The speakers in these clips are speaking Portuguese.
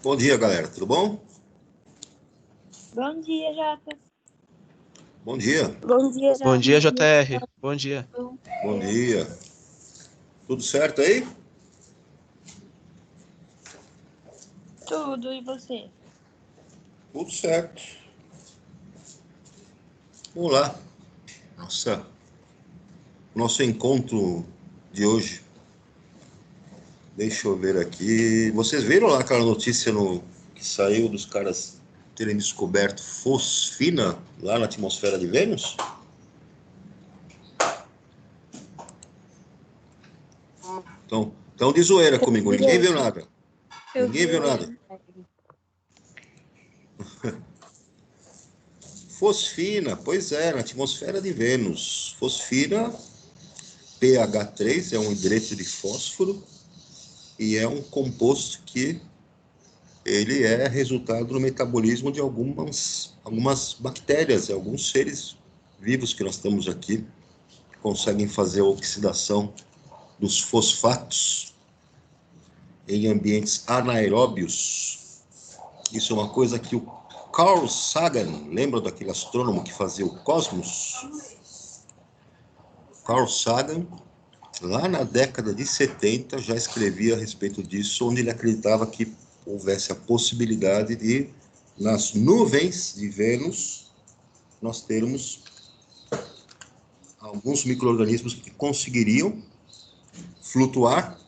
Bom dia, galera. Tudo bom? Bom dia, Jota. Bom dia. Bom dia, Jota. Bom dia, JR. Bom dia. Bom dia. Tudo certo aí? Tudo, e você? Tudo certo. Vamos lá. Nosso encontro de hoje. Deixa eu ver aqui. Vocês viram lá aquela notícia que saiu dos caras terem descoberto fosfina lá na atmosfera de Vênus? Então de zoeira comigo. Ninguém viu nada. Ninguém viu nada. Fosfina, pois é, na atmosfera de Vênus. Fosfina, pH3, é um hidreto de fósforo e é um composto que ele é resultado do metabolismo de algumas bactérias, alguns seres vivos que nós temos aqui, que conseguem fazer a oxidação dos fosfatos em ambientes anaeróbios. Isso é uma coisa que o Carl Sagan, lembra daquele astrônomo que fazia o cosmos? Carl Sagan, lá na década de 70, já escrevia a respeito disso, onde ele acreditava que houvesse a possibilidade de, nas nuvens de Vênus, nós termos alguns micro-organismos que conseguiriam flutuar,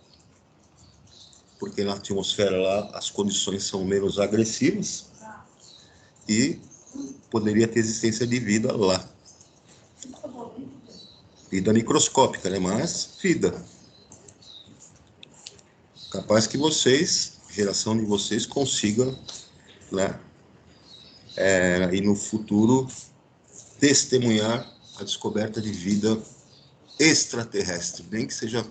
porque na atmosfera lá as condições são menos agressivas, e poderia ter existência de vida lá. Vida microscópica, né? Mas vida. Capaz que vocês, geração de vocês, consiga, né, e no futuro testemunhar a descoberta de vida extraterrestre, nem que seja,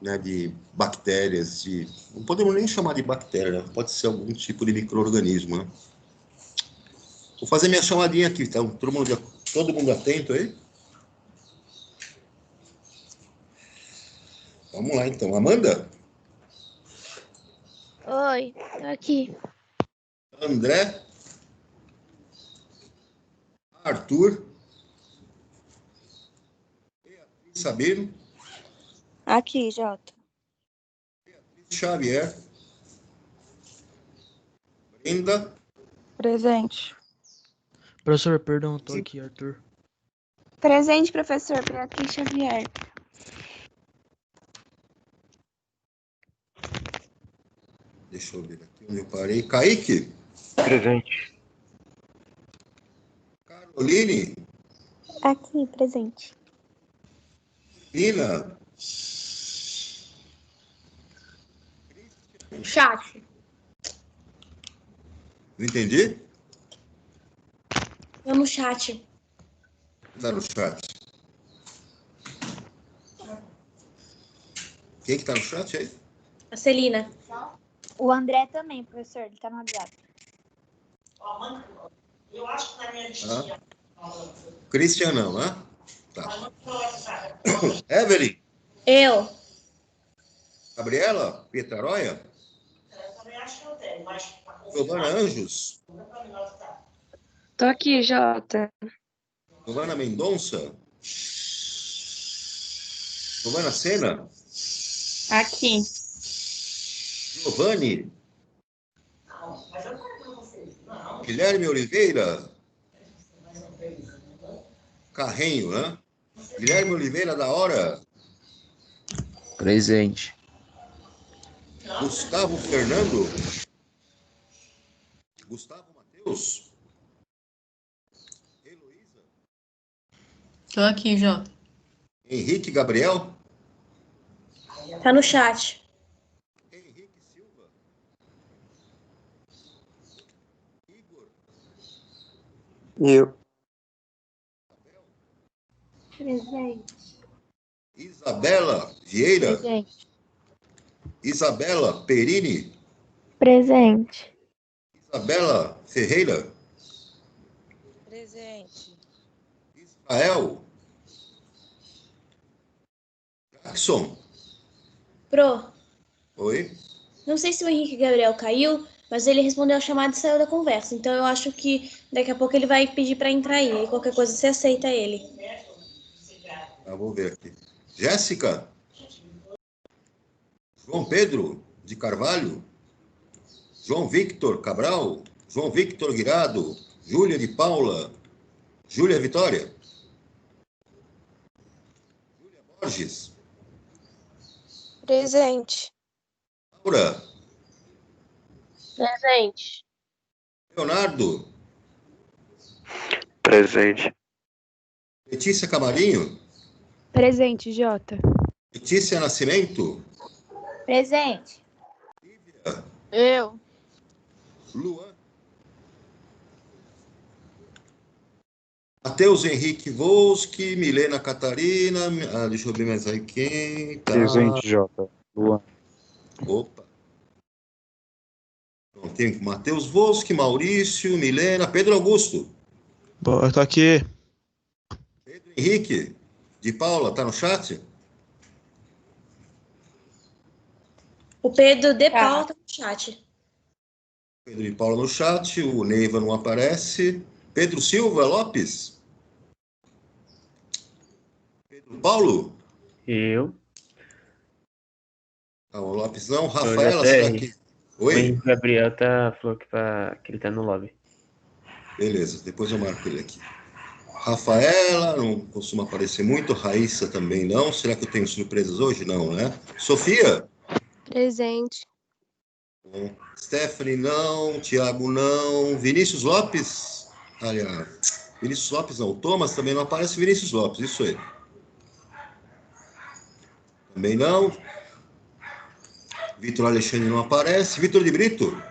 né, de bactérias, não podemos nem chamar de bactéria, né? Pode ser algum tipo de micro-organismo, né? Vou fazer minha chamadinha aqui, então, todo mundo atento aí? Vamos lá, então. Amanda? Oi, tô aqui. André? Arthur? Sabino? Aqui, Jota. Xavier? Brenda? Presente. Professor, perdão, tô aqui, Arthur. Presente, professor Beatriz Xavier. Deixa eu ver aqui onde eu parei. Kaique? Presente. Caroline? Aqui, presente. Nina? Chat. Não entendi? Tô no chat. Tá no chat. Quem que tá no chat aí? A Celina. O André também, professor, ele tá no WhatsApp. Eu acho que na minha listinha. Christian não, né? Tá. Evelyn? Eu. Gabriela? Pietaroia? Eu também acho que eu tenho, mas... Giovana Anjos? Tô aqui, Jota. Giovana Mendonça? Giovana Sena? Aqui. Giovanni? Guilherme Oliveira? Carrenho, né? Guilherme Oliveira da Hora? Presente. Gustavo Fernando? Gustavo Matheus? Heloísa? Tô aqui, Jota. Henrique Gabriel? Tá no chat. Henrique Silva? Igor? Eu. Presente. Isabela Vieira? Presente. Isabela Perini? Presente. Isabela Ferreira? Presente. Israel? Jackson? Pro. Oi? Não sei se o Henrique Gabriel caiu, mas ele respondeu a chamada e saiu da conversa. Então eu acho que daqui a pouco ele vai pedir para entrar aí. Aí qualquer coisa você aceita ele. Vou ver aqui. Jéssica? João Pedro de Carvalho? João Victor Cabral? João Victor Guirado? Júlia de Paula? Júlia Vitória? Júlia Borges? Presente. Laura? Presente. Leonardo? Presente. Letícia Camarinho? Presente, Jota. Letícia Nascimento? Presente. Eu. Luan? Matheus Henrique Volski, Milena Catarina, deixa eu ver mais aí quem tá. Presente, Jota. Luan. Opa. Então, tem Matheus Volski, Maurício, Milena, Pedro Augusto. Bom, eu tô aqui. Pedro Henrique de Paula, tá no chat? O Pedro de Paula tá no chat. Pedro de Paula no chat, o Neiva não aparece. Pedro Silva Lopes? Pedro Paulo? Eu. Não, o Lopes não. Eu Rafaela, já será sei. que... O Oi? Henrique Gabriel falou que ele tá no lobby. Beleza, depois eu marco ele aqui. Rafaela, não costuma aparecer muito. Raíssa também não. Será que eu tenho surpresas hoje? Não, né? Sofia? Presente. Bom. Stephanie não. Tiago não. Vinícius Lopes? Aliás, Vinícius Lopes não. Thomas também não aparece. Vinícius Lopes, isso aí. Também não. Vitor Alexandre não aparece. Vitor de Brito?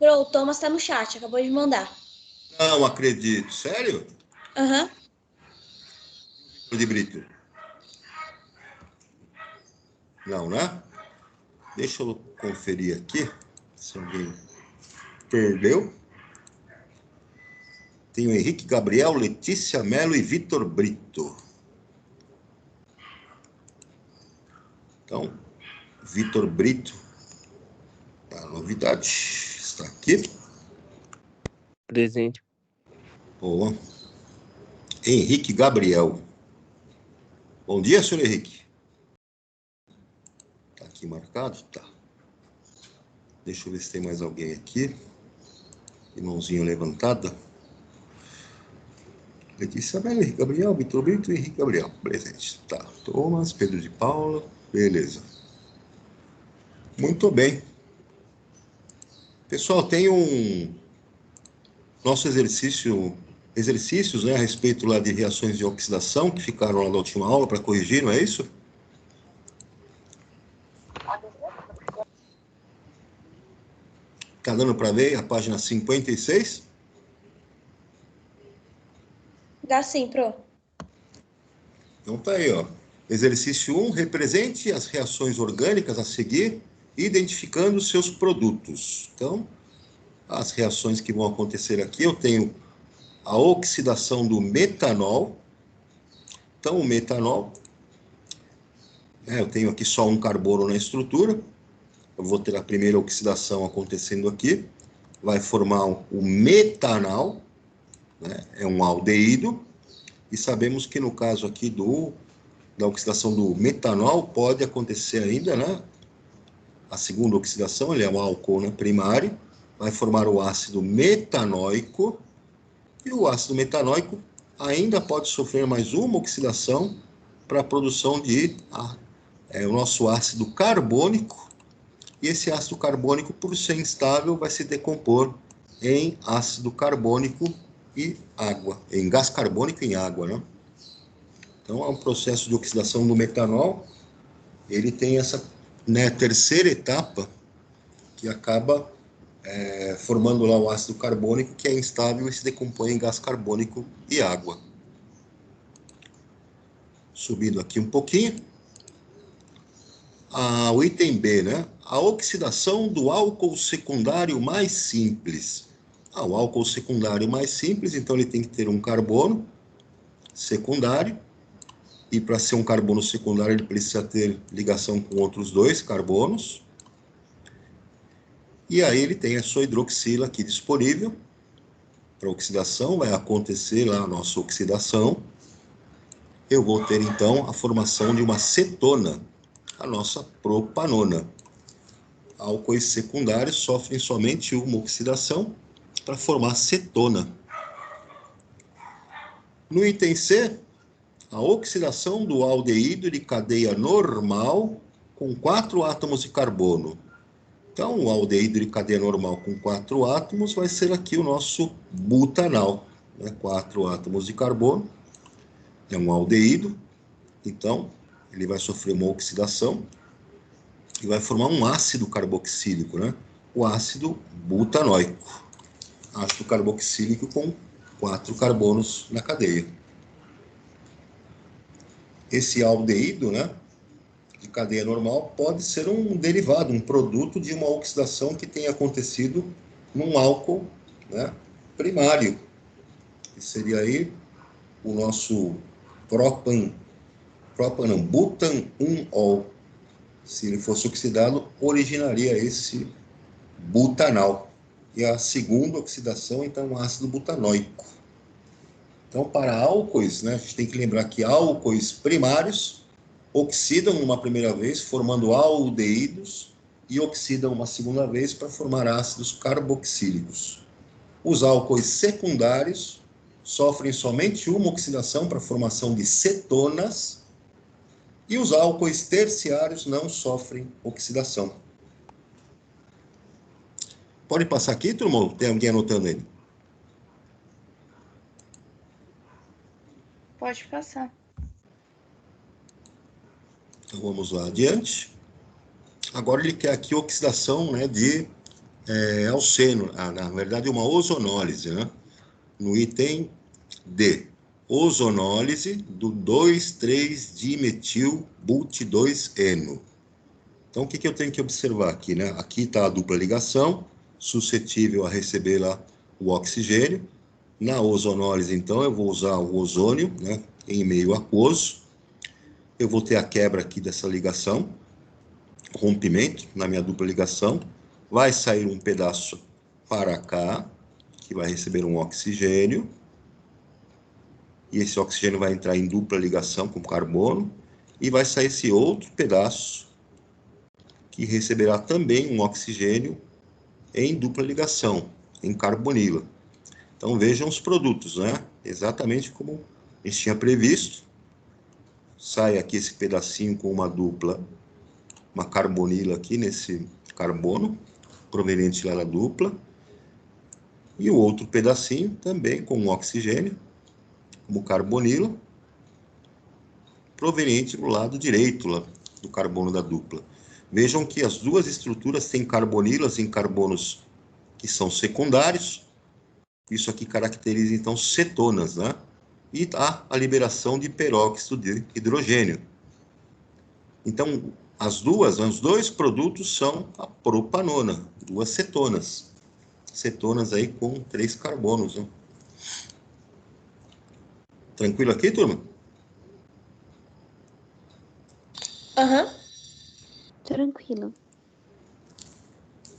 O Thomas tá no chat, acabou de mandar. Não acredito. Sério? Aham. Vitor de Brito? Não, né? Deixa eu conferir aqui se alguém perdeu. Tem o Henrique Gabriel, Letícia Mello e Vitor Brito. Então, Vitor Brito, a novidade está aqui. Presente. Boa. Henrique Gabriel. Bom dia, senhor Henrique. Está aqui marcado? Tá. Deixa eu ver se tem mais alguém aqui. Mãozinha levantada. Letícia Mello, Henrique Gabriel, Vitor Brito e Henrique Gabriel. Presente. Tá. Thomas, Pedro de Paula. Beleza. Muito bem. Pessoal, tem nosso exercícios, né, a respeito lá de reações de oxidação, que ficaram lá na última aula para corrigir, não é isso? Tá dando para ver a página 56? Dá sim, pro. Então tá aí, ó. Exercício 1, represente as reações orgânicas a seguir, identificando seus produtos. Então, as reações que vão acontecer aqui, eu tenho a oxidação do metanol. Então, o metanol, eu tenho aqui só um carbono na estrutura. Eu vou ter a primeira oxidação acontecendo aqui. Vai formar o metanal, né? É um aldeído. E sabemos que no caso aqui da oxidação do metanol, pode acontecer ainda, né? A segunda oxidação, ele é um álcool, né, primário, vai formar o ácido metanóico, e o ácido metanóico ainda pode sofrer mais uma oxidação para a produção de o nosso ácido carbônico, e esse ácido carbônico, por ser instável, vai se decompor em ácido carbônico e água, em gás carbônico e em água, né? Então, é um processo de oxidação do metanol, ele tem essa, né, terceira etapa, que acaba formando lá o ácido carbônico, que é instável e se decompõe em gás carbônico e água. Subindo aqui um pouquinho. O item B, né? A oxidação do álcool secundário mais simples. O álcool secundário mais simples, então ele tem que ter um carbono secundário E para ser um carbono secundário, ele precisa ter ligação com outros 2 carbonos. E aí ele tem a sua hidroxila aqui disponível para oxidação. Vai acontecer lá a nossa oxidação. Eu vou ter, então, a formação de uma cetona, a nossa propanona. Álcoois secundários sofrem somente uma oxidação para formar cetona. No item C, a oxidação do aldeído de cadeia normal com 4 átomos de carbono. Então, o aldeído de cadeia normal com 4 átomos vai ser aqui o nosso butanal, né? 4 átomos de carbono, é um aldeído, então ele vai sofrer uma oxidação e vai formar um ácido carboxílico, né? O ácido butanóico, ácido carboxílico com 4 carbonos na cadeia. Esse aldeído, né, de cadeia normal pode ser um derivado, um produto de uma oxidação que tenha acontecido num álcool, né, primário, que seria aí o nosso butan-1-ol. Se ele fosse oxidado, originaria esse butanal. E a segunda oxidação, então, o ácido butanóico. Então, para álcoois, né, a gente tem que lembrar que álcoois primários oxidam uma primeira vez, formando aldeídos, e oxidam uma segunda vez para formar ácidos carboxílicos. Os álcoois secundários sofrem somente uma oxidação para a formação de cetonas, e os álcoois terciários não sofrem oxidação. Pode passar aqui, turma? Tem alguém anotando aí? Pode passar. Então vamos lá adiante. Agora ele quer aqui oxidação, né, de alceno, na verdade uma ozonólise, né? No item D, ozonólise do 2,3-dimetil-but2-eno. Então o que eu tenho que observar aqui, né? Aqui está a dupla ligação, suscetível a receber lá o oxigênio. Na ozonólise, então, eu vou usar o ozônio, né, em meio aquoso. Eu vou ter a quebra aqui dessa ligação, rompimento na minha dupla ligação. Vai sair um pedaço para cá, que vai receber um oxigênio. E esse oxigênio vai entrar em dupla ligação com carbono. E vai sair esse outro pedaço, que receberá também um oxigênio em dupla ligação, em carbonila. Então, vejam os produtos, né? Exatamente como a gente tinha previsto. Sai aqui esse pedacinho com uma dupla, uma carbonila aqui nesse carbono, proveniente lá da dupla. E o outro pedacinho também com um oxigênio, como carbonila, proveniente do lado direito lá do carbono da dupla. Vejam que as duas estruturas têm carbonilas em carbonos que são secundários. Isso aqui caracteriza, então, cetonas, né? E há a liberação de peróxido de hidrogênio. Então, os dois produtos são a propanona, 2 cetonas. Cetonas aí com 3 carbonos, né? Tranquilo aqui, turma? Aham. Tranquilo.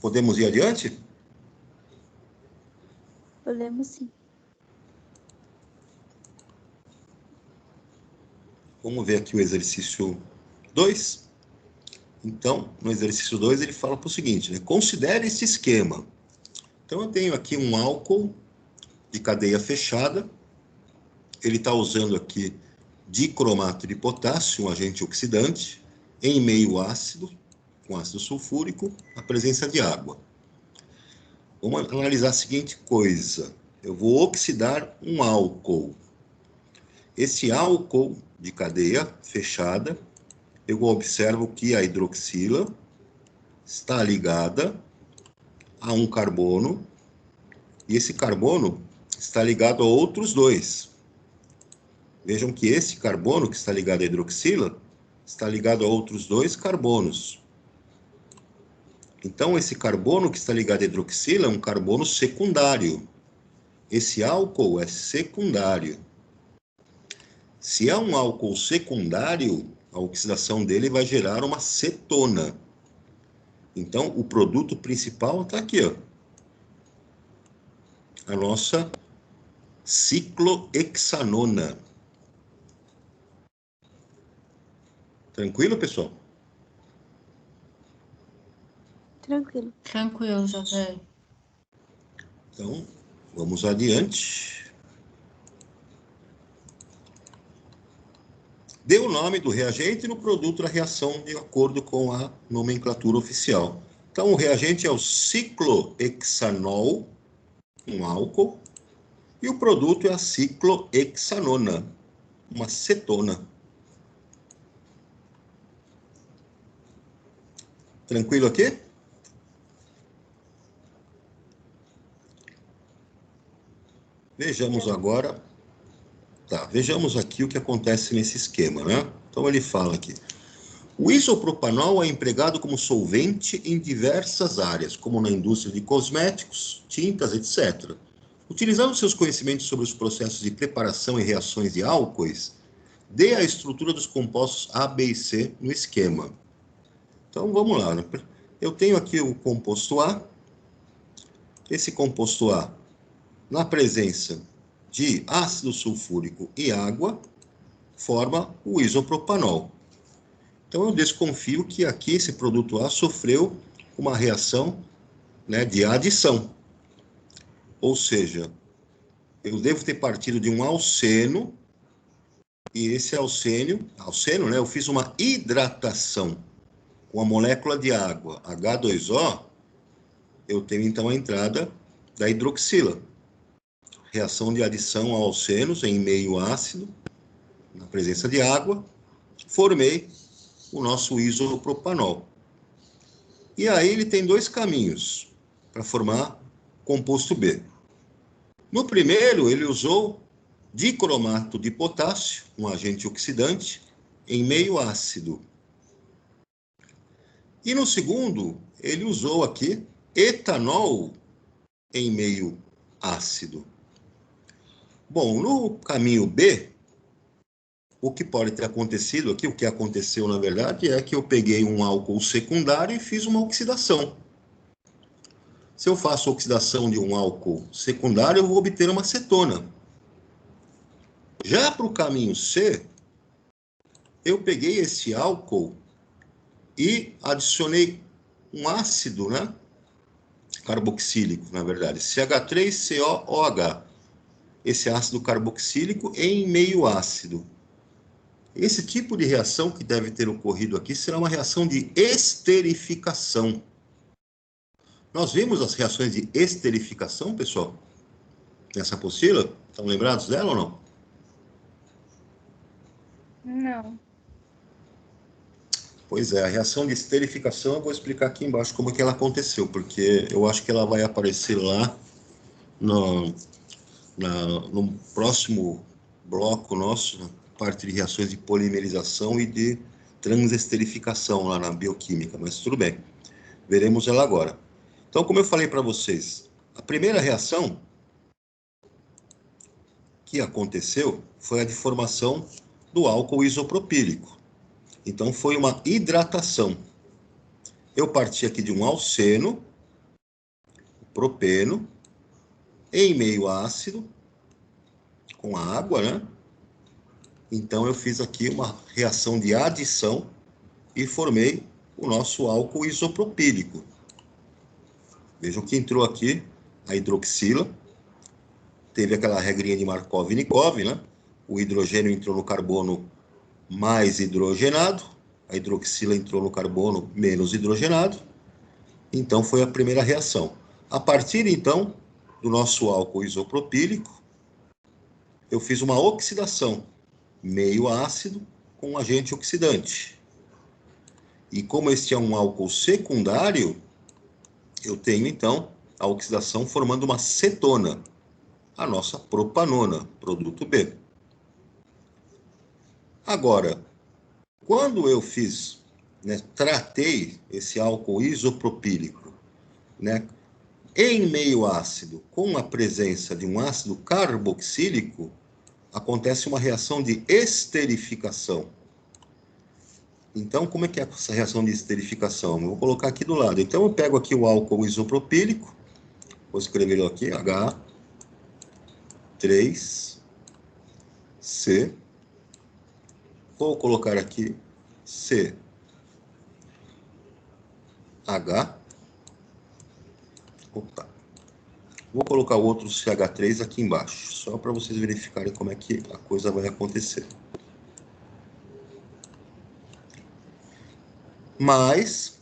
Podemos ir adiante? Podemos sim. Vamos ver aqui o exercício 2. Então, no exercício 2, ele fala para o seguinte, né? Considere esse esquema. Então, eu tenho aqui um álcool de cadeia fechada. Ele está usando aqui dicromato de potássio, um agente oxidante, em meio ácido, com ácido sulfúrico, a presença de água. Vamos analisar a seguinte coisa. Eu vou oxidar um álcool. Esse álcool de cadeia fechada, eu observo que a hidroxila está ligada a um carbono, e esse carbono está ligado a outros 2. Vejam que esse carbono que está ligado à hidroxila está ligado a outros 2 carbonos. Então, esse carbono que está ligado à hidroxila é um carbono secundário. Esse álcool é secundário. Se é um álcool secundário, a oxidação dele vai gerar uma cetona. Então, o produto principal está aqui, ó. A nossa ciclohexanona. Tranquilo, pessoal? Tranquilo. Tranquilo, JR. Então, vamos adiante. Dê o nome do reagente no produto da reação de acordo com a nomenclatura oficial. Então, o reagente é o ciclohexanol, um álcool, e o produto é a ciclohexanona, uma cetona. Tranquilo aqui? Vejamos agora. Tá, vejamos aqui o que acontece nesse esquema, né? Então ele fala aqui. O isopropanol é empregado como solvente em diversas áreas, como na indústria de cosméticos, tintas, etc. Utilizando seus conhecimentos sobre os processos de preparação e reações de álcoois, dê a estrutura dos compostos A, B e C no esquema. Então vamos lá, né? Eu tenho aqui o composto A. Esse composto A, na presença de ácido sulfúrico e água, forma o isopropanol. Então, eu desconfio que aqui esse produto A sofreu uma reação, né, de adição. Ou seja, eu devo ter partido de um alceno, e esse alceno, né, eu fiz uma hidratação com a molécula de água H2O, eu tenho então a entrada da hidroxila. Reação de adição a alcenos em meio ácido, na presença de água, formei o nosso isopropanol. E aí ele tem dois caminhos para formar composto B. No primeiro, ele usou dicromato de potássio, um agente oxidante, em meio ácido. E no segundo, ele usou aqui etanol em meio ácido. Bom, no caminho B, o que pode ter acontecido aqui, o que aconteceu na verdade, é que eu peguei um álcool secundário e fiz uma oxidação. Se eu faço oxidação de um álcool secundário, eu vou obter uma cetona. Já para o caminho C, eu peguei esse álcool e adicionei um ácido, né? Carboxílico, na verdade, CH3COOH. Esse ácido carboxílico em meio ácido. Esse tipo de reação que deve ter ocorrido aqui será uma reação de esterificação. Nós vimos as reações de esterificação, pessoal? Nessa apostila? Estão lembrados dela ou não? Não. Pois é, a reação de esterificação eu vou explicar aqui embaixo como é que ela aconteceu, porque eu acho que ela vai aparecer lá no próximo bloco nosso, na parte de reações de polimerização e de transesterificação lá na bioquímica, mas tudo bem, veremos ela agora. Então, como eu falei para vocês, a primeira reação que aconteceu foi a de formação do álcool isopropílico. Então, foi uma hidratação. Eu parti aqui de um alceno, propeno, em meio ácido, com a água, né? Então, eu fiz aqui uma reação de adição e formei o nosso álcool isopropílico. Vejam que entrou aqui a hidroxila, teve aquela regrinha de Markov-Nikov, né? O hidrogênio entrou no carbono mais hidrogenado, a hidroxila entrou no carbono menos hidrogenado, então foi a primeira reação. A partir, então, do nosso álcool isopropílico, eu fiz uma oxidação, meio ácido com um agente oxidante. E como este é um álcool secundário, eu tenho, então, a oxidação formando uma cetona, a nossa propanona, produto B. Agora, quando eu fiz, né, tratei esse álcool isopropílico, né, em meio ácido, com a presença de um ácido carboxílico, acontece uma reação de esterificação. Então, como é que é essa reação de esterificação? Eu vou colocar aqui do lado. Então, eu pego aqui o álcool isopropílico, vou escrever ele aqui, H3C. Vou colocar aqui CH. Opa. Vou colocar o outro CH3 aqui embaixo, só para vocês verificarem como é que a coisa vai acontecer. Mais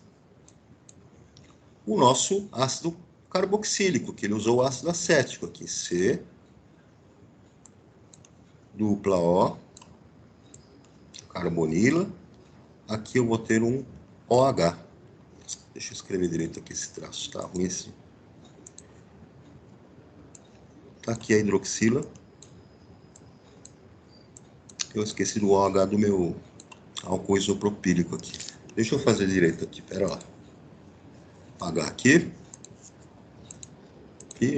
o nosso ácido carboxílico, que ele usou o ácido acético aqui, C, dupla O, carbonila. Aqui eu vou ter um OH. Deixa eu escrever direito aqui esse traço, tá ruim assim. Tá aqui a hidroxila. Eu esqueci do OH do meu álcool isopropílico aqui. Deixa eu fazer direito aqui, pera lá. Apagar aqui.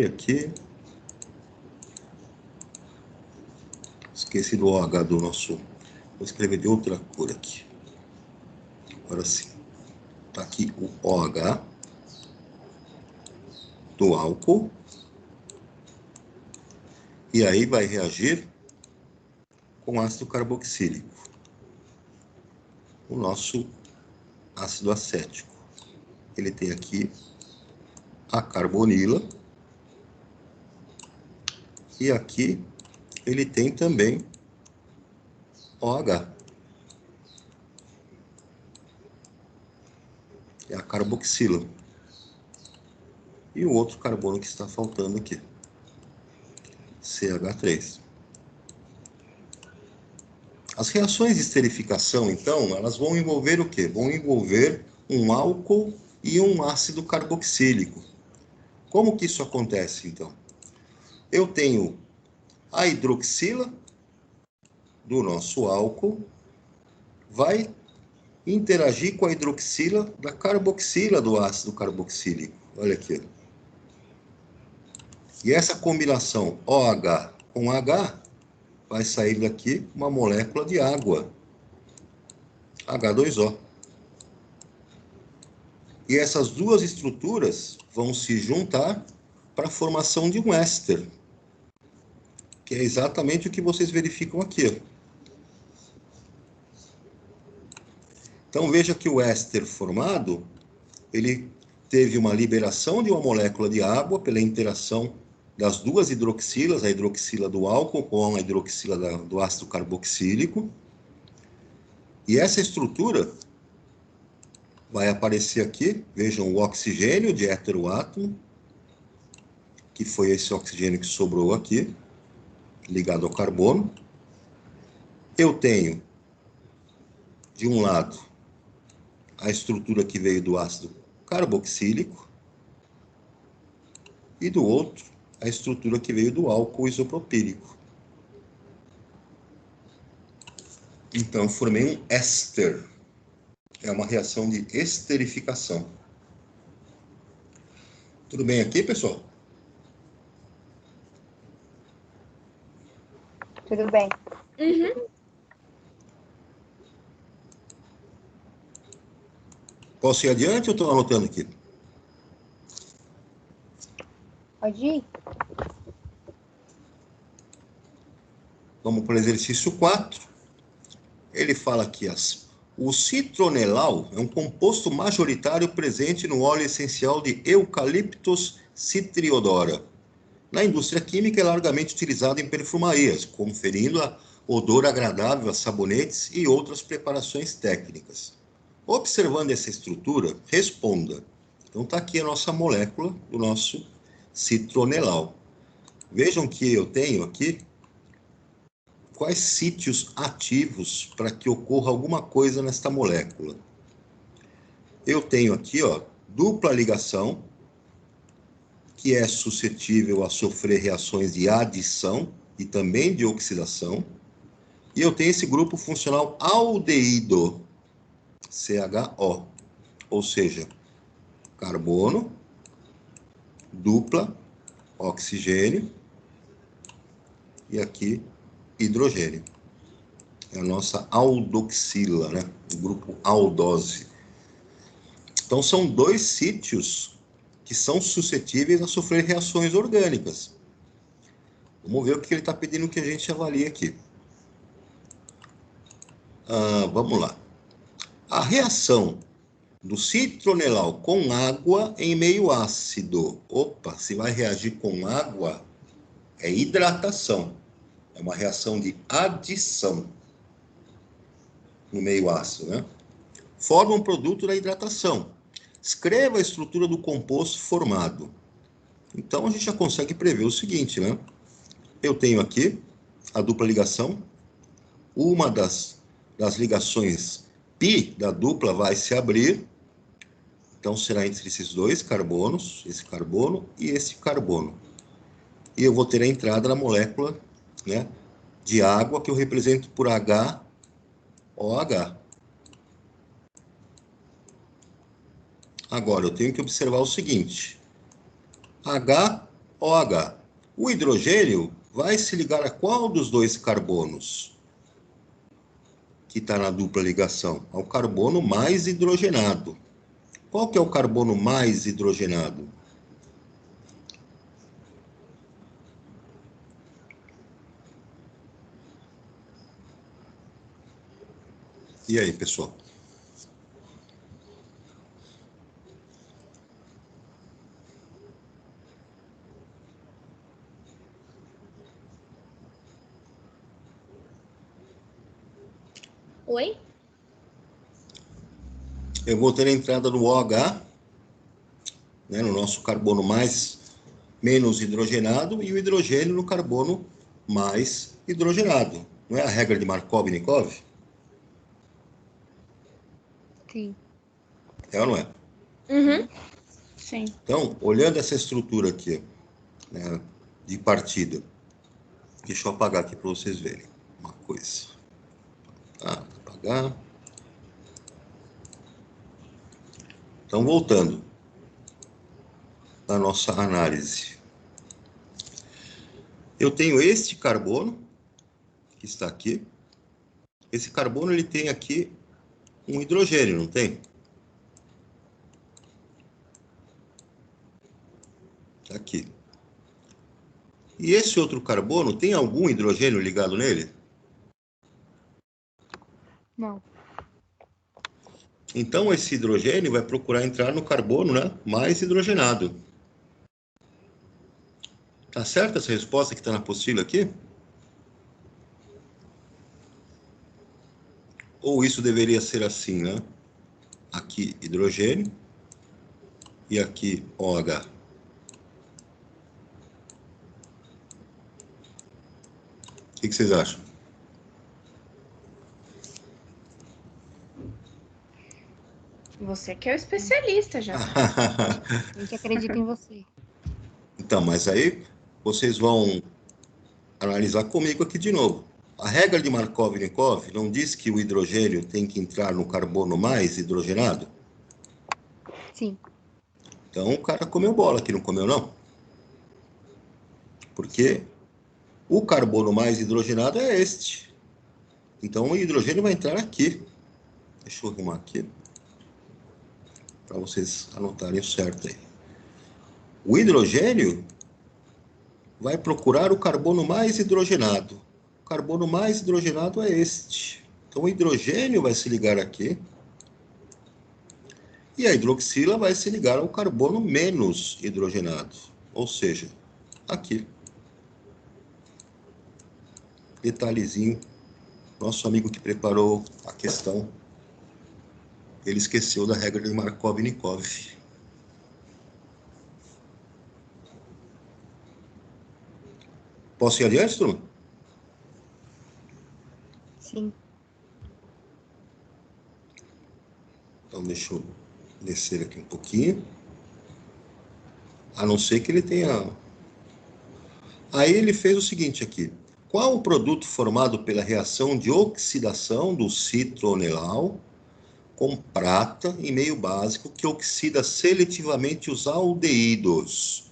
Aqui. Esqueci do OH do nosso... Vou escrever de outra cor aqui. Agora sim. Tá aqui o OH do álcool. E aí vai reagir com ácido carboxílico. O nosso ácido acético. Ele tem aqui a carbonila. E aqui ele tem também OH. É a carboxila. E o outro carbono que está faltando aqui. CH3. As reações de esterificação, então, elas vão envolver o quê? Vão envolver um álcool e um ácido carboxílico. Como que isso acontece, então? Eu tenho a hidroxila do nosso álcool, vai interagir com a hidroxila da carboxila do ácido carboxílico. Olha aqui. E essa combinação OH com H vai sair daqui uma molécula de água, H2O. E essas duas estruturas vão se juntar para a formação de um éster, que é exatamente o que vocês verificam aqui. Então veja que o éster formado, ele teve uma liberação de uma molécula de água pela interação das duas hidroxilas, a hidroxila do álcool com a hidroxila do ácido carboxílico. E essa estrutura vai aparecer aqui, vejam o oxigênio de heteroátomo, que foi esse oxigênio que sobrou aqui, ligado ao carbono. Eu tenho, de um lado, a estrutura que veio do ácido carboxílico, e do outro, a estrutura que veio do álcool isopropílico. Então, formei um éster. É uma reação de esterificação. Tudo bem aqui, pessoal? Tudo bem. Uhum. Posso ir adiante ou estou anotando aqui? Pode ir? Vamos para o exercício 4. Ele fala aqui, o citronelal é um composto majoritário presente no óleo essencial de Eucalyptus citriodora. Na indústria química é largamente utilizado em perfumarias, conferindo odor agradável a sabonetes e outras preparações técnicas. Observando essa estrutura, responda. Então está aqui a nossa molécula do nosso citronelal. Vejam que eu tenho aqui quais sítios ativos para que ocorra alguma coisa nesta molécula. Eu tenho aqui, ó, dupla ligação, que é suscetível a sofrer reações de adição e também de oxidação. E eu tenho esse grupo funcional aldeído, CHO, ou seja, carbono, dupla, oxigênio, e aqui hidrogênio. É a nossa aldoxila, né? O grupo aldose. Então, são dois sítios que são suscetíveis a sofrer reações orgânicas. Vamos ver o que ele está pedindo que a gente avalie aqui. Vamos lá. A reação do citronelal com água em meio ácido. Opa, se vai reagir com água, é hidratação. É uma reação de adição no meio ácido, né? Forma um produto da hidratação. Escreva a estrutura do composto formado. Então, a gente já consegue prever o seguinte, né? Eu tenho aqui a dupla ligação. Uma das ligações π da dupla vai se abrir. Então, será entre esses dois carbonos, esse carbono e esse carbono. E eu vou ter a entrada na molécula, né, de água, que eu represento por HOH. Agora, eu tenho que observar o seguinte. HOH. O hidrogênio vai se ligar a qual dos dois carbonos que está na dupla ligação? Ao carbono mais hidrogenado. Qual que é o carbono mais hidrogenado? E aí, pessoal? Oi? Eu vou ter a entrada do OH, né, no nosso carbono menos hidrogenado, e o hidrogênio no carbono mais hidrogenado. Não é a regra de Markov-Nikov? Sim. É ou não é? Uhum. Sim. Então, olhando essa estrutura aqui, né, de partida, deixa eu apagar aqui para vocês verem uma coisa. Apagar. Então, voltando à nossa análise. Eu tenho este carbono, que está aqui. Esse carbono, ele tem aqui um hidrogênio, não tem? Aqui. E esse outro carbono, tem algum hidrogênio ligado nele? Não. Então, esse hidrogênio vai procurar entrar no carbono, né, mais hidrogenado. Tá certa essa resposta que está na apostila aqui? Ou isso deveria ser assim, né? Aqui, hidrogênio. E aqui, OH. O que vocês acham? Você que é o especialista já. A gente acredita em você. Então, mas aí vocês vão analisar comigo aqui de novo. A regra de Markov-Nikov não diz que o hidrogênio tem que entrar no carbono mais hidrogenado? Sim. Então o cara comeu bola aqui, não comeu não? Porque o carbono mais hidrogenado é este. Então o hidrogênio vai entrar aqui. Deixa eu arrumar aqui, para vocês anotarem certo aí. O hidrogênio vai procurar o carbono mais hidrogenado. O carbono mais hidrogenado é este. Então o hidrogênio vai se ligar aqui. E a hidroxila vai se ligar ao carbono menos hidrogenado. Ou seja, aqui. Detalhezinho. Nosso amigo que preparou a questão, ele esqueceu da regra de Markov-Nikov. Posso ir adiante, turma? Sim. Então, deixa eu descer aqui um pouquinho. A não ser que ele tenha... Aí ele fez o seguinte aqui. Qual o produto formado pela reação de oxidação do citronelal com prata em meio básico que oxida seletivamente os aldeídos?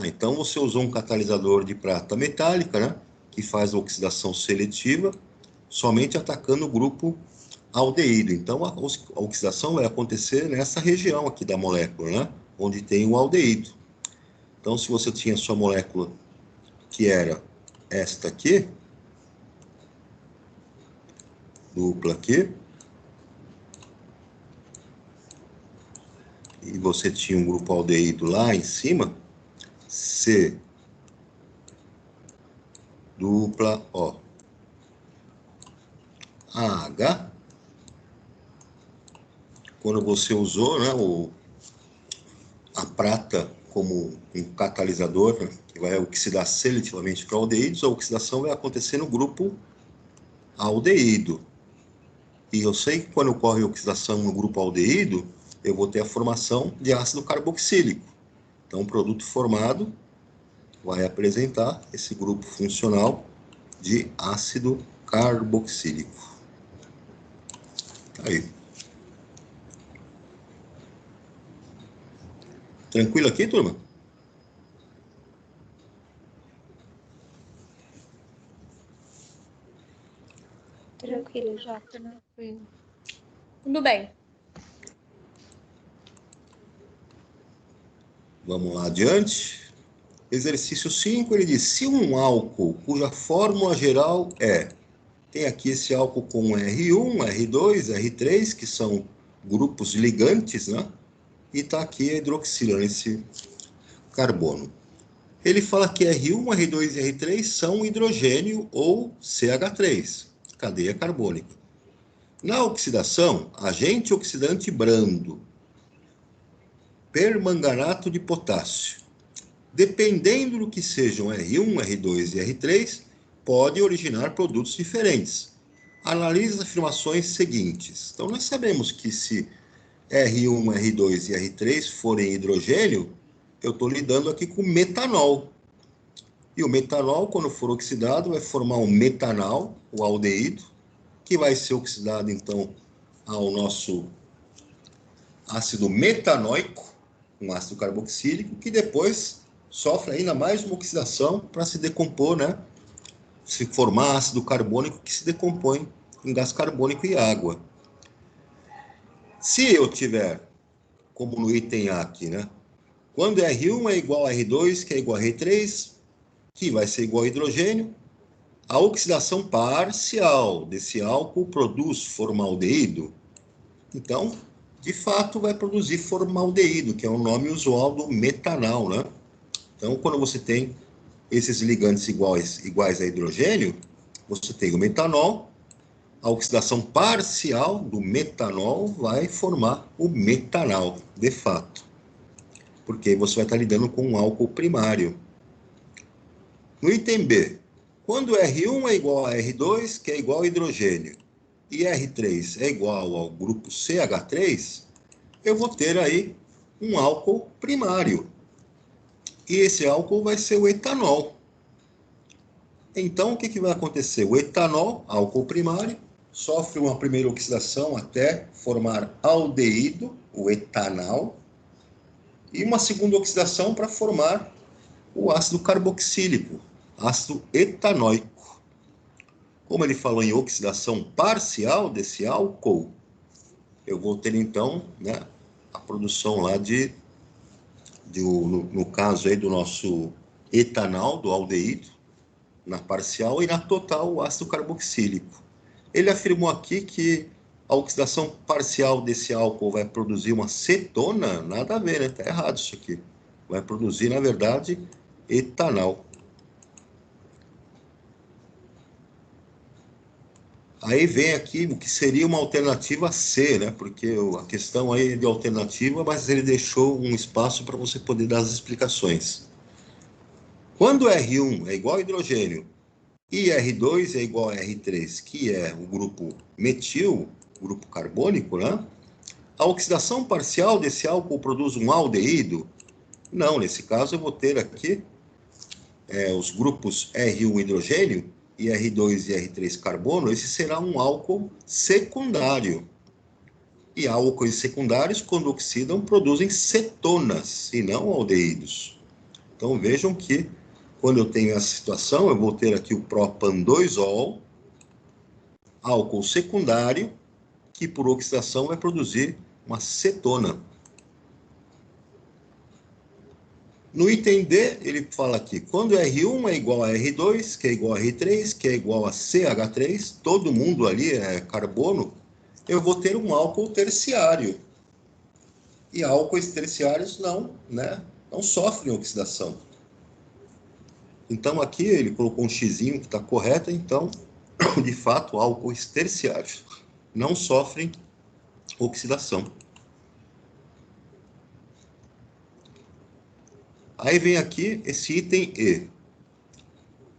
Então você usou um catalisador de prata metálica, né? que faz a oxidação seletiva somente atacando o grupo aldeído. Então, a oxidação vai acontecer nessa região aqui da molécula, né? Onde tem o aldeído. Então, se você tinha sua molécula que era esta aqui, dupla aqui, e você tinha um grupo aldeído lá em cima, C dupla O AH, quando você usou, né, a prata como um catalisador, né, que vai oxidar seletivamente para aldeídos, a oxidação vai acontecer no grupo aldeído. E eu sei que quando ocorre oxidação no grupo aldeído, eu vou ter a formação de ácido carboxílico. Então, o produto formado vai apresentar esse grupo funcional de ácido carboxílico. Aí. Tranquilo aqui, turma? Tranquilo, Jota. Tranquilo. Tudo bem. Vamos lá adiante. Exercício 5, ele diz, se um álcool cuja fórmula geral tem aqui esse álcool com R1, R2, R3, que são grupos ligantes, né? E está aqui a hidroxila, esse carbono. Ele fala que R1, R2 e R3 são hidrogênio ou CH3, cadeia carbônica. Na oxidação, agente oxidante brando, permanganato de potássio. Dependendo do que sejam R1, R2 e R3, pode originar produtos diferentes. Analise as afirmações seguintes. Então, nós sabemos que se R1, R2 e R3 forem hidrogênio, eu estou lidando aqui com metanol. E o metanol, quando for oxidado, vai formar um metanal, o aldeído, que vai ser oxidado, então, ao nosso ácido metanoico, um ácido carboxílico, que depois sofre ainda mais uma oxidação para se decompor, né? Se formar ácido carbônico que se decompõe em gás carbônico e água. Se eu tiver, como no item A aqui, né? Quando R1 é igual a R2, que é igual a R3, que vai ser igual a hidrogênio, a oxidação parcial desse álcool produz formaldeído. Então, de fato, vai produzir formaldeído, que é o nome usual do metanal, né? Então, quando você tem esses ligantes iguais a hidrogênio, você tem o metanol, a oxidação parcial do metanol vai formar o metanal, de fato. Porque você vai estar lidando com um álcool primário. No item B, quando R1 é igual a R2, que é igual a hidrogênio, e R3 é igual ao grupo CH3, eu vou ter aí um álcool primário. E esse álcool vai ser o etanol. Então, o que vai acontecer? O etanol, álcool primário, sofre uma primeira oxidação até formar aldeído, o etanal, e uma segunda oxidação para formar o ácido carboxílico, ácido etanóico. Como ele falou em oxidação parcial desse álcool, eu vou ter então, né, a produção lá no caso aí do nosso etanal, do aldeído, na parcial, e na total o ácido carboxílico. Ele afirmou aqui que a oxidação parcial desse álcool vai produzir uma cetona, nada a ver, né? Está errado isso aqui. Vai produzir, na verdade, etanol. Aí vem aqui o que seria uma alternativa C, né? Porque a questão aí é de alternativa, mas ele deixou um espaço para você poder dar as explicações. Quando R1 é igual a hidrogênio e R2 é igual a R3, que é o grupo metil, grupo carbônico, né? A oxidação parcial desse álcool produz um aldeído? Não, nesse caso eu vou ter aqui os grupos R1 hidrogênio e R2 e R3 carbono. Esse será um álcool secundário. E álcoois secundários, quando oxidam, produzem cetonas e não aldeídos. Então vejam que Quando eu tenho essa situação, eu vou ter aqui o propan-2-ol, álcool secundário, que por oxidação vai produzir uma cetona. No item D, ele fala aqui, quando R1 é igual a R2, que é igual a R3, que é igual a CH3, todo mundo ali é carbono, eu vou ter um álcool terciário. E álcoois terciários não sofrem oxidação. Então, aqui ele colocou um xizinho que está correto, então, de fato, álcoois terciários não sofrem oxidação. Aí vem aqui esse item E.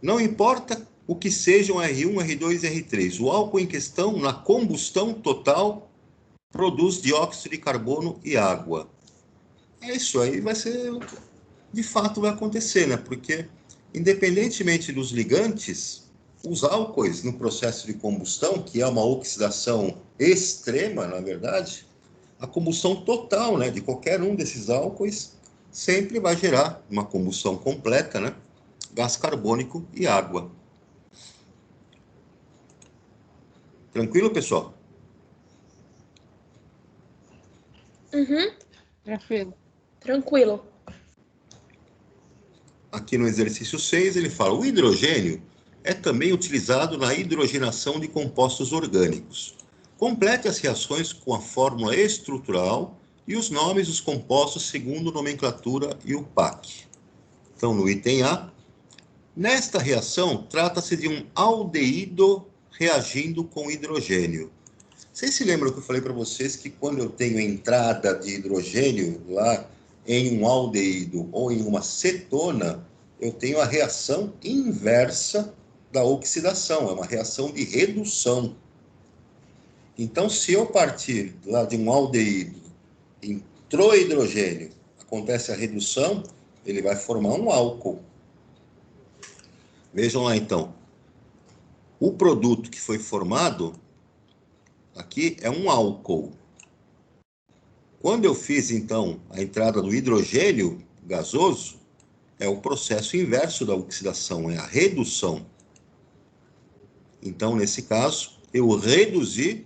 Não importa o que sejam R1, R2 e R3, o álcool em questão, na combustão total, produz dióxido de carbono e água. Isso aí vai ser, de fato, vai acontecer, né? Porque, independentemente dos ligantes, os álcoois no processo de combustão, que é uma oxidação extrema, na verdade, a combustão total, né, de qualquer um desses álcoois sempre vai gerar uma combustão completa, né, gás carbônico e água. Tranquilo, pessoal? Uhum, Tranquilo. tranquilo. Aqui no exercício 6, ele fala, o hidrogênio é também utilizado na hidrogenação de compostos orgânicos. Complete as reações com a fórmula estrutural e os nomes dos compostos segundo nomenclatura e o PAC. Então, no item A, nesta reação, trata-se de um aldeído reagindo com hidrogênio. Vocês se lembram que eu falei para vocês que quando eu tenho entrada de hidrogênio lá em um aldeído ou em uma cetona, eu tenho a reação inversa da oxidação, é uma reação de redução. Então, se eu partir lá de um aldeído, entrou hidrogênio, acontece a redução, ele vai formar um álcool. Vejam lá, então. O produto que foi formado aqui é um álcool. Quando eu fiz, então, a entrada do hidrogênio gasoso, é o processo inverso da oxidação, é a redução. Então, nesse caso, eu reduzi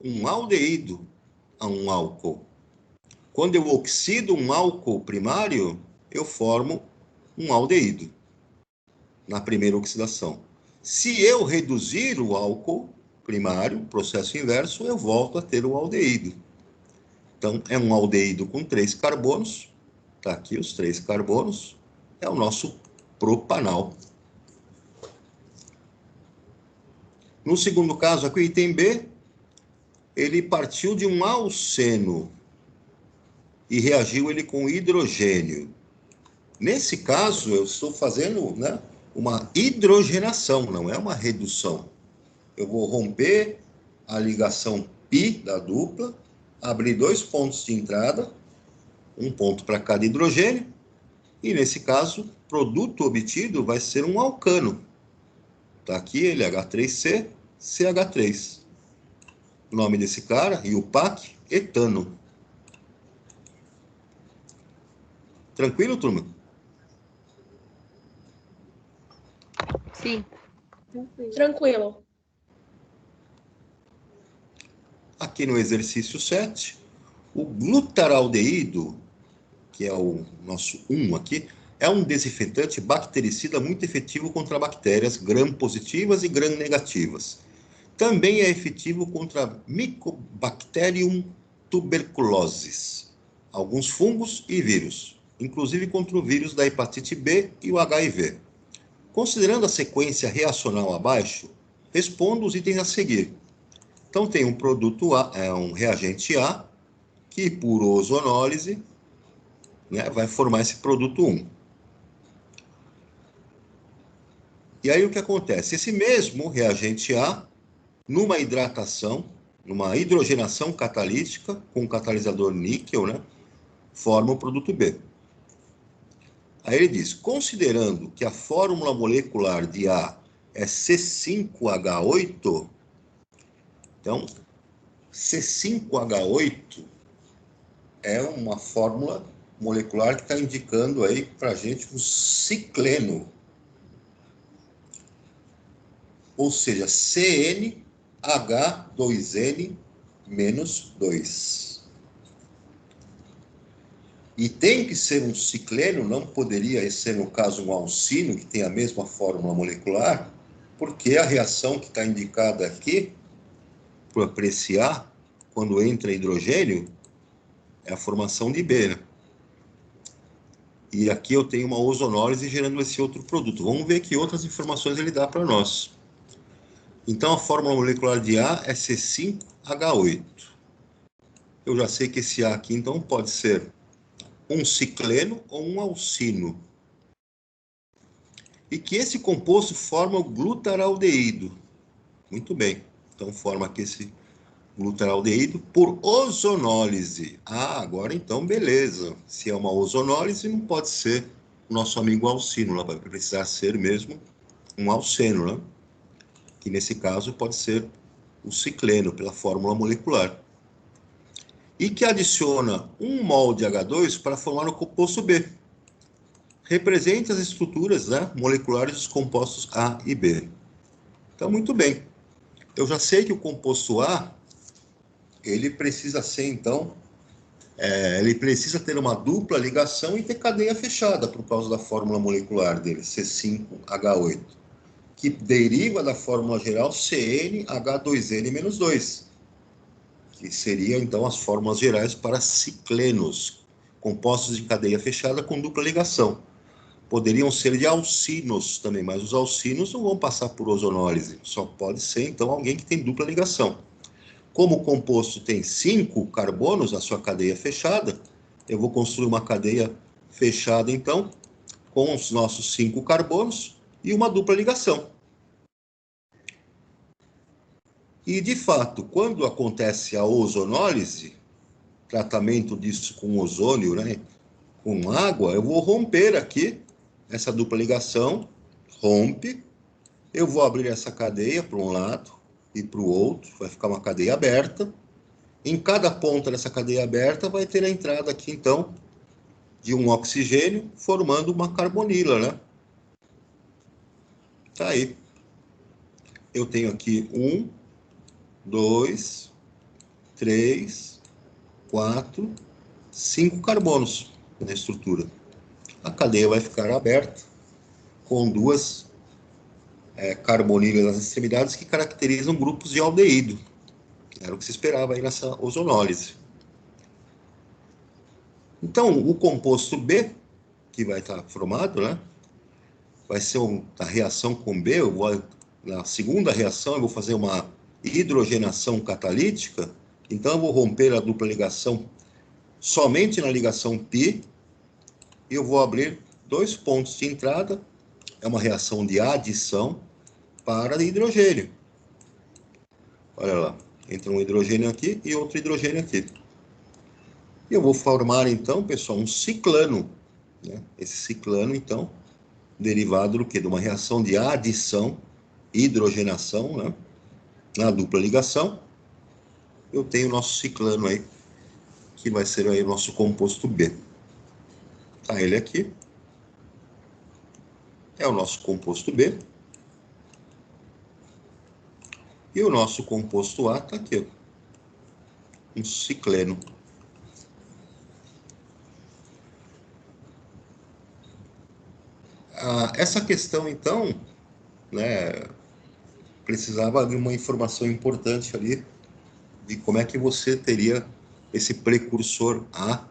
um aldeído a um álcool. Quando eu oxido um álcool primário, eu formo um aldeído na primeira oxidação. Se eu reduzir o álcool primário, processo inverso, eu volto a ter o aldeído. Então, é um aldeído com 3 carbonos. Está aqui os 3 carbonos. É o nosso propanal. No segundo caso, aqui o item B, ele partiu de um alceno e reagiu ele com hidrogênio. Nesse caso, eu estou fazendo, né, uma hidrogenação, não é uma redução. Eu vou romper a ligação π da dupla, abrir 2 pontos de entrada, um ponto para cada hidrogênio, e nesse caso, o produto obtido vai ser um alcano. Está aqui ele, H3C, CH3. O nome desse cara, e o PAC, etano. Tranquilo, turma? Sim. Tranquilo. Aqui no exercício 7, o glutaraldeído, que é o nosso 1 aqui, é um desinfetante bactericida muito efetivo contra bactérias gram-positivas e gram-negativas. Também é efetivo contra Mycobacterium tuberculosis, alguns fungos e vírus, inclusive contra o vírus da hepatite B e o HIV. Considerando a sequência reacional abaixo, respondo os itens a seguir. Então, tem um produto A, um reagente A, que por ozonólise, né, vai formar esse produto 1. E aí o que acontece? Esse mesmo reagente A, numa hidratação, numa hidrogenação catalítica, com catalisador níquel, né, forma o produto B. Aí ele diz, considerando que a fórmula molecular de A é C5H8, então, C5H8 é uma fórmula molecular que está indicando aí para a gente um cicleno, ou seja, CnH2n-2. E tem que ser um cicleno, não poderia ser, no caso, um alcino, que tem a mesma fórmula molecular, porque a reação que está indicada aqui, para apreciar, quando entra hidrogênio, é a formação de B, né? E aqui eu tenho uma ozonólise gerando esse outro produto. Vamos ver que outras informações ele dá para nós. Então, a fórmula molecular de A é C5H8. Eu já sei que esse A aqui, então, pode ser um cicleno ou um alcino. E que esse composto forma o glutaraldeído. Muito bem. Então, forma aqui esse glutaraldeído por ozonólise. Ah, agora então, beleza. Se é uma ozonólise, não pode ser o nosso amigo alcino, vai precisar ser mesmo um alceno, né? Que nesse caso pode ser o cicleno, pela fórmula molecular. E que adiciona 1 mol de H2 para formar o composto B. Represente as estruturas, né, moleculares dos compostos A e B. Então, muito bem. Eu já sei que o composto A, ele precisa ser, então, ele precisa ter uma dupla ligação e ter cadeia fechada, por causa da fórmula molecular dele, C5H8, que deriva da fórmula geral CnH2n-2, que seria, então, as fórmulas gerais para ciclenos, compostos de cadeia fechada com dupla ligação. Poderiam ser de alcinos também, mas os alcinos não vão passar por ozonólise, só pode ser, então, alguém que tem dupla ligação. Como o composto tem 5 carbonos na sua cadeia fechada, eu vou construir uma cadeia fechada, então, com os nossos 5 carbonos e uma dupla ligação. E, de fato, quando acontece a ozonólise, tratamento disso com ozônio, né, com água, eu vou romper aqui essa dupla ligação, rompe, eu vou abrir essa cadeia para um lado e para o outro, vai ficar uma cadeia aberta. Em cada ponta dessa cadeia aberta vai ter a entrada aqui, então, de um oxigênio, formando uma carbonila, né? Tá aí. Eu tenho aqui 1, 2, 3, 4, 5 carbonos na estrutura. A cadeia vai ficar aberta com 2 carbonilas nas extremidades que caracterizam grupos de aldeído. Era o que se esperava aí nessa ozonólise. Então, o composto B, que vai estar formado, né, vai ser a reação com B. Na segunda reação, eu vou fazer uma hidrogenação catalítica. Então, eu vou romper a dupla ligação somente na ligação π, e eu vou abrir 2 pontos de entrada. É uma reação de adição para hidrogênio. Olha lá, entra um hidrogênio aqui e outro hidrogênio aqui. E eu vou formar, então, pessoal, um ciclano, né? Esse ciclano, então, derivado do quê? De uma reação de adição, hidrogenação, né? Na dupla ligação, eu tenho o nosso ciclano aí, que vai ser aí o nosso composto B. Tá ele aqui. É o nosso composto B. E o nosso composto A está aqui, ó, um cicleno. Essa questão, então, né, precisava de uma informação importante ali, de como é que você teria esse precursor A,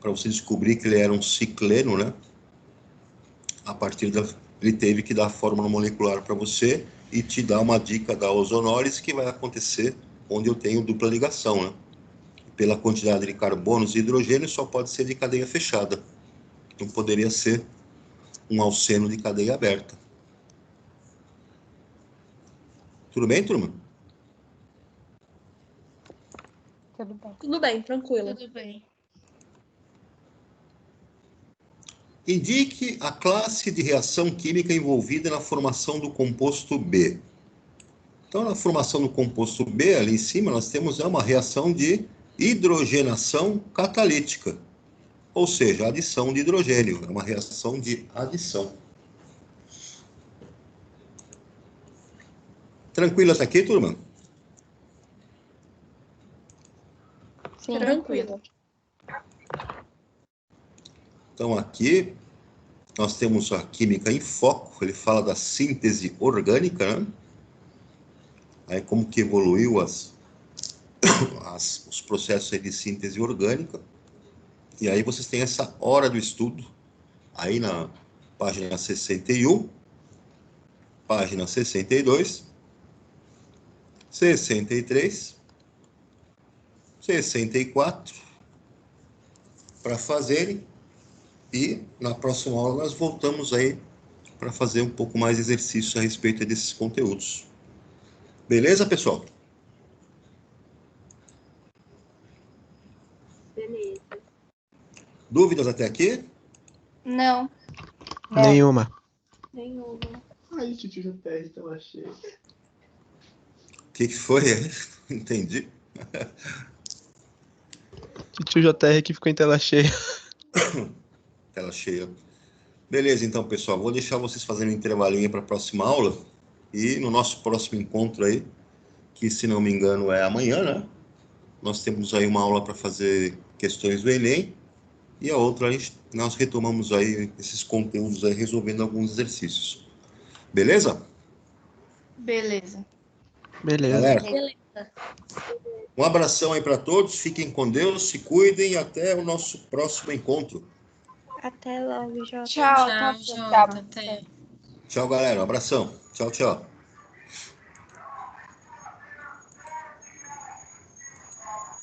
para você descobrir que ele era um cicleno, né? A partir ele teve que dar a fórmula molecular para você e te dar uma dica da ozonólise, que vai acontecer onde eu tenho dupla ligação, né? Pela quantidade de carbonos e hidrogênio, só pode ser de cadeia fechada. Não poderia ser um alceno de cadeia aberta. Tudo bem, turma? Tudo bem. Tudo bem, tranquilo. Tudo bem. Indique a classe de reação química envolvida na formação do composto B. Então, na formação do composto B, ali em cima, nós temos uma reação de hidrogenação catalítica, ou seja, adição de hidrogênio. É uma reação de adição. Tranquilo até aqui, turma? Sim. Tranquilo. Então, aqui nós temos a química em foco. Ele fala da síntese orgânica, né? Aí como que evoluiu os processos aí de síntese orgânica. E aí vocês têm essa hora do estudo, aí na página 61, página 62, 63, 64, para fazerem. E na próxima aula nós voltamos aí para fazer um pouco mais de exercício a respeito desses conteúdos. Beleza, pessoal? Beleza. Dúvidas até aqui? Não. Nenhuma. Nenhuma. Ai, tio JR, tela cheia. O que foi? Entendi. Tio JR que ficou em tela cheia. Tela cheia. Beleza, então, pessoal. Vou deixar vocês fazendo um intervalinho para a próxima aula. E no nosso próximo encontro aí, que se não me engano é amanhã, né? Nós temos aí uma aula para fazer questões do Enem. E a outra, nós retomamos aí esses conteúdos aí, resolvendo alguns exercícios. Beleza? Beleza. Beleza. Galera, Beleza. um abração aí para todos. Fiquem com Deus, se cuidem. Até o nosso próximo encontro. Até logo, Jota. Tchau. Tchau, Jota. Tchau, galera. Um abração. Tchau, tchau.